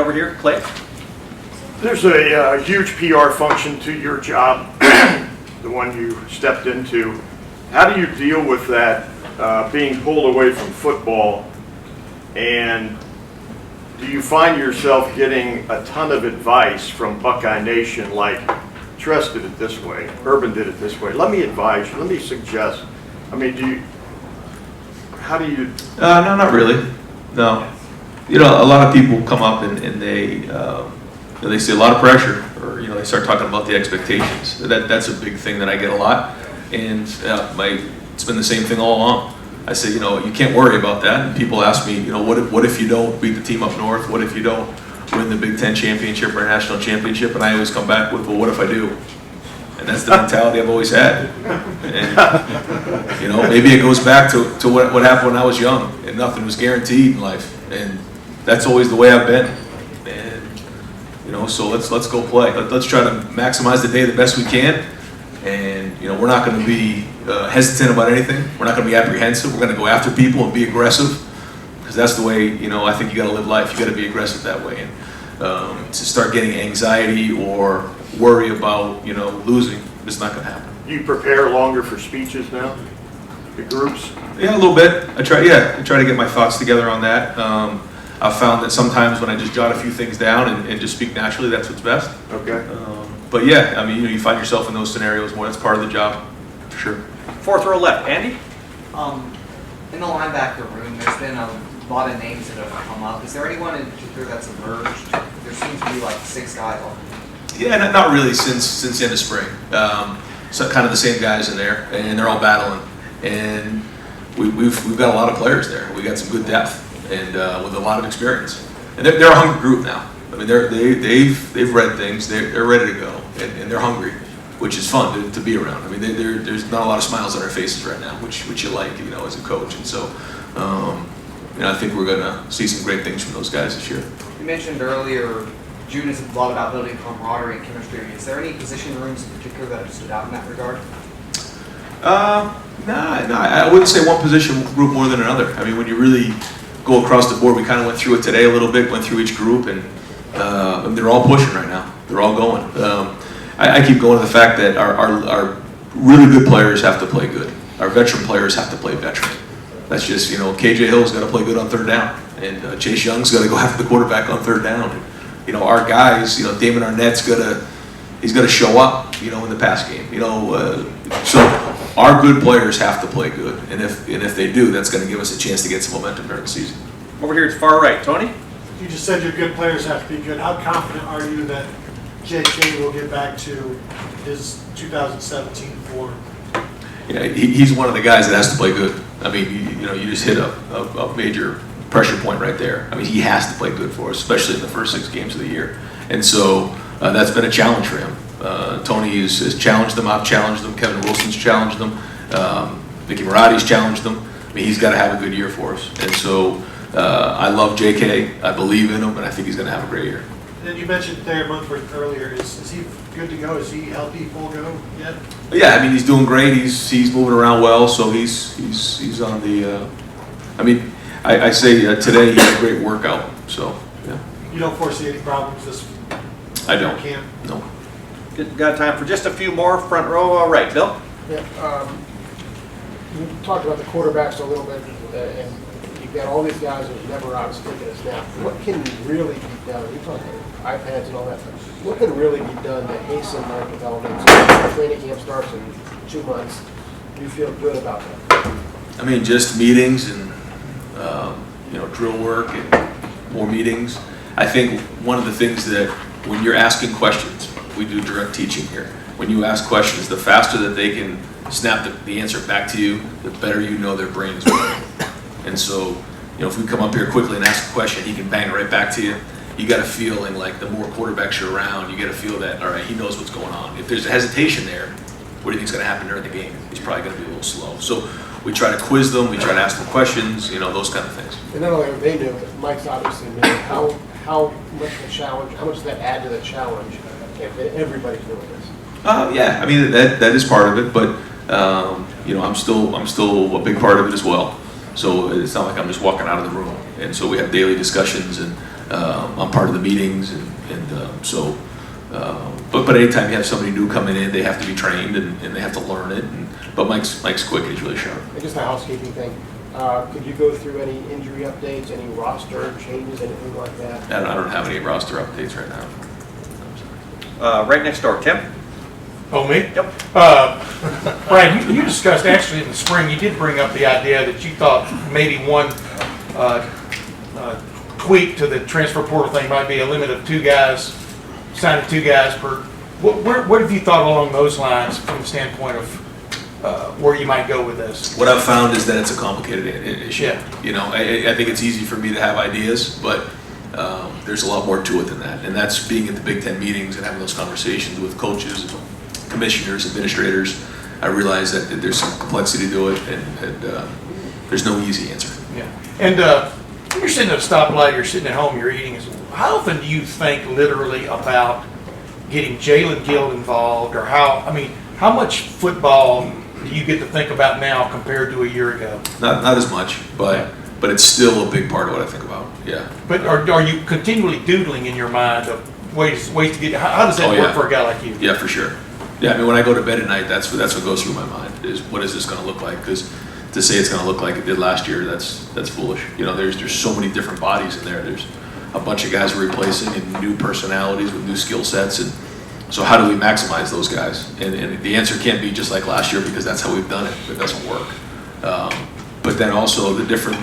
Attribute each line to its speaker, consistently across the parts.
Speaker 1: over here, Clay.
Speaker 2: There's a huge PR function to your job, the one you stepped into. How do you deal with that, being pulled away from football? And do you find yourself getting a ton of advice from Buckeye Nation, like, Tress did it this way, Urban did it this way, let me advise you, let me suggest? I mean, how do you?
Speaker 3: No, not really. No. You know, a lot of people come up and they see a lot of pressure, or they start talking about the expectations. That's a big thing that I get a lot, and it's been the same thing all along. I say, you can't worry about that. And people ask me, what if you don't beat the team up north? What if you don't win the Big Ten championship or national championship? And I always come back with, well, what if I do? And that's the mentality I've always had. And maybe it goes back to what happened when I was young, and nothing was guaranteed in life, and that's always the way I've been. And so let's go play. Let's try to maximize the day the best we can. And we're not going to be hesitant about anything. We're not going to be apprehensive. We're going to go after people and be aggressive, because that's the way I think you got to live life. You got to be aggressive that way. And to start getting anxiety or worry about losing, it's not going to happen.
Speaker 2: You prepare longer for speeches now, the groups?
Speaker 3: Yeah, a little bit. I try to get my thoughts together on that. I've found that sometimes when I just jot a few things down and just speak naturally, that's what's best.
Speaker 2: Okay.
Speaker 3: But yeah, I mean, you find yourself in those scenarios more. That's part of the job, for sure.
Speaker 1: Fourth row left, Andy.
Speaker 4: In the linebacker room, there's been a lot of names that have come up. Is there anyone in particular that's emerged? There seems to be like 6 guys on.
Speaker 3: Yeah, not really since the end of spring. So kind of the same guys in there, and they're all battling. And we've got a lot of players there. We got some good depth and with a lot of experience. And they're a hungry group now. I mean, they've read things. They're ready to go, and they're hungry, which is fun to be around. I mean, there's not a lot of smiles on their faces right now, which you like, as a coach. And so, I think we're going to see some great things from those guys this year.
Speaker 4: You mentioned earlier, June is a lot about building camaraderie and chemistry. Is there any position rooms in particular that have stood out in that regard?
Speaker 3: No, I wouldn't say one position group more than another. I mean, when you really go across the board, we kind of went through it today a little bit, went through each group, and they're all pushing right now. They're all going. I keep going to the fact that our really good players have to play good. Our veteran players have to play veteran. That's just, KJ Hill's got to play good on third down, and Chase Young's got to go after the quarterback on third down. And, our guys, Damon Arnett's got to show up, in the pass game. So our good players have to play good, and if they do, that's going to give us a chance to get some momentum during the season.
Speaker 1: Over here to far right, Tony.
Speaker 5: You just said your good players have to be good. How confident are you that JK will get back to his 2017 form?
Speaker 3: Yeah, he's one of the guys that has to play good. I mean, you just hit a major pressure point right there. I mean, he has to play good for us, especially in the first 6 games of the year. And so that's been a challenge for him. Tony has challenged them. I've challenged them. Kevin Wilson's challenged them. Mickey Maratti's challenged them. I mean, he's got to have a good year for us. And so I love JK. I believe in him, and I think he's going to have a great year.
Speaker 5: And you mentioned Thayer Munford earlier. Is he good to go? Is he healthy, full go yet?
Speaker 3: Yeah, I mean, he's doing great. He's moving around well, so he's on the. I mean, I say today he had a great workout. So yeah.
Speaker 5: You don't foresee any problems this
Speaker 3: I don't.
Speaker 5: camp?
Speaker 3: No.
Speaker 1: Got time for just a few more. Front row, right, Bill.
Speaker 6: Yeah, you talked about the quarterbacks a little bit, and you've got all these guys who've never obviously taken a snap. What can really be done? You talk about iPads and all that stuff. What can really be done to hasten their development? So training camp starts in 2 months. Do you feel good about that?
Speaker 3: I mean, just meetings and drill work and more meetings. I think one of the things that when you're asking questions, we do direct teaching here. When you ask questions, the faster that they can snap the answer back to you, the better you know their brain is working. And so, if we come up here quickly and ask a question, he can bang it right back to you. You got a feeling like the more quarterbacks you're around, you get a feel that, all right, he knows what's going on. If there's a hesitation there, what do you think's going to happen during the game? He's probably going to be a little slow. So we try to quiz them, we try to ask them questions, those kind of things.
Speaker 6: And not only are they new, but Mike's obviously new. How much of a challenge? How much does that add to the challenge if everybody's doing this?
Speaker 3: Yeah, I mean that is part of it, but I'm still a big part of it as well. So it's not like I'm just walking out of the room. And so we have daily discussions, and I'm part of the meetings, but anytime you have somebody new coming in, they have to be trained and they have to learn it. But Mike's quick and he's really sharp.
Speaker 6: And just a housekeeping thing, could you go through any injury updates, any roster changes, anything like that?
Speaker 3: I don't have any roster updates right now.
Speaker 1: Right next door, Tim?
Speaker 7: Oh, me?
Speaker 1: Yep.
Speaker 7: Brian, you discussed actually in the spring, you did bring up the idea that you thought maybe one tweak to the transfer portal thing might be a limit of 2 guys, signing 2 guys per. What have you thought along those lines from the standpoint of where you might go with this?
Speaker 3: What I've found is that it's a complicated issue.
Speaker 7: Yeah.
Speaker 3: You know, I think it's easy for me to have ideas, but there's a lot more to it than that. And that's being at the Big Ten meetings and having those conversations with coaches, commissioners, administrators. I realize that there's some complexity to it, and there's no easy answer.
Speaker 7: Yeah. And when you're sitting at a stoplight, you're sitting at home, you're eating. How often do you think literally about getting Jalen Guild involved, or how much football do you get to think about now compared to a year ago?
Speaker 3: Not as much, but it's still a big part of what I think about. Yeah.
Speaker 7: But are you continually doodling in your mind of ways to get? How does that
Speaker 3: Oh,
Speaker 7: work
Speaker 3: yeah.
Speaker 7: for a guy like you?
Speaker 3: Yeah, for sure. Yeah, I mean, when I go to bed at night, that's what goes through my mind is what is this going to look like? Because to say it's going to look like it did last year, that's foolish. You know, there's so many different bodies in there. There's a bunch of guys we're replacing and new personalities with new skill sets, and so how do we maximize those guys? And the answer can't be just like last year because that's how we've done it. It doesn't work. But then also the different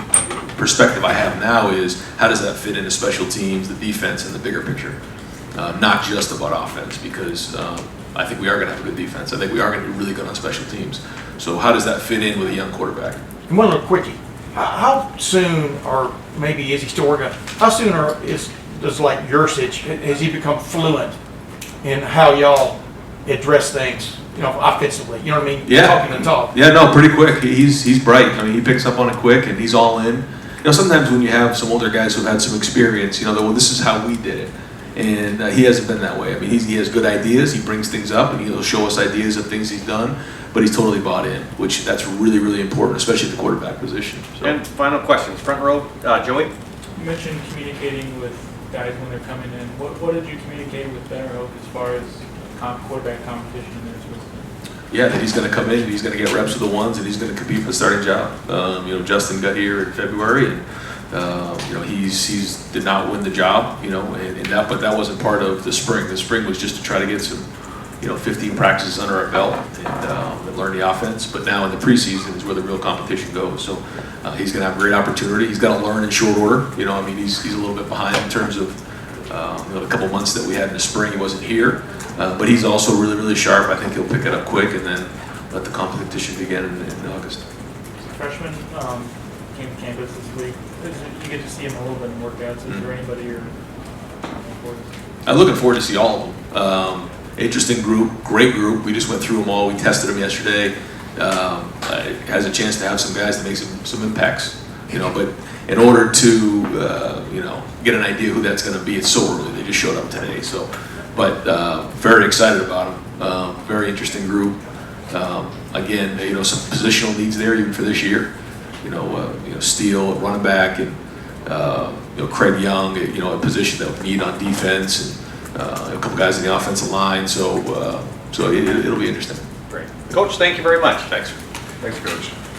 Speaker 3: perspective I have now is how does that fit into special teams, the defense, and the bigger picture? Not just about offense, because I think we are going to have a good defense. I think we are going to be really good on special teams. So how does that fit in with a young quarterback?
Speaker 7: And one little quickie. How soon, or maybe is he still working? How soon does like Yursich, has he become fluent in how y'all address things, offensively? You know what I mean?
Speaker 3: Yeah.
Speaker 7: Talking the talk.
Speaker 3: Yeah, no, pretty quick. He's bright. I mean, he picks up on it quick, and he's all in. Sometimes when you have some older guys who've had some experience, well, this is how we did it. And he hasn't been that way. I mean, he has good ideas. He brings things up, and he'll show us ideas of things he's done. But he's totally bought in, which that's really, really important, especially at the quarterback position. So.
Speaker 1: And final questions, front row, Joey?
Speaker 8: You mentioned communicating with guys when they're coming in. What did you communicate with Better Hope as far as quarterback competition in their system?
Speaker 3: Yeah, that he's going to come in and he's going to get reps with the ones and he's going to compete for the starting job. Justin got here in February and he's did not win the job. But that wasn't part of the spring. The spring was just to try to get some 15 practices under our belt and learn the offense. But now in the preseason is where the real competition goes. So he's going to have a great opportunity. He's got to learn in short order. He's a little bit behind in terms of the couple months that we had in the spring. He wasn't here, but he's also really, really sharp. I think he'll pick it up quick and then let the competition begin in August.
Speaker 8: Freshman came to campus this week. You get to see him a little bit in workouts. Is there anybody you're looking forward to?
Speaker 3: I'm looking forward to see all of them. Interesting group, great group. We just went through them all. We tested them yesterday. Has a chance to have some guys that make some impacts, but in order to, get an idea who that's going to be, it's so early. They just showed up today. So, but very excited about them. Very interesting group. Again, some positional needs there even for this year. Steele at running back and, Craig Young, a position that we need on defense and a couple guys in the offensive line. So it'll be interesting.
Speaker 1: Great. Coach, thank you very much.
Speaker 3: Thanks.
Speaker 2: Thanks, Coach.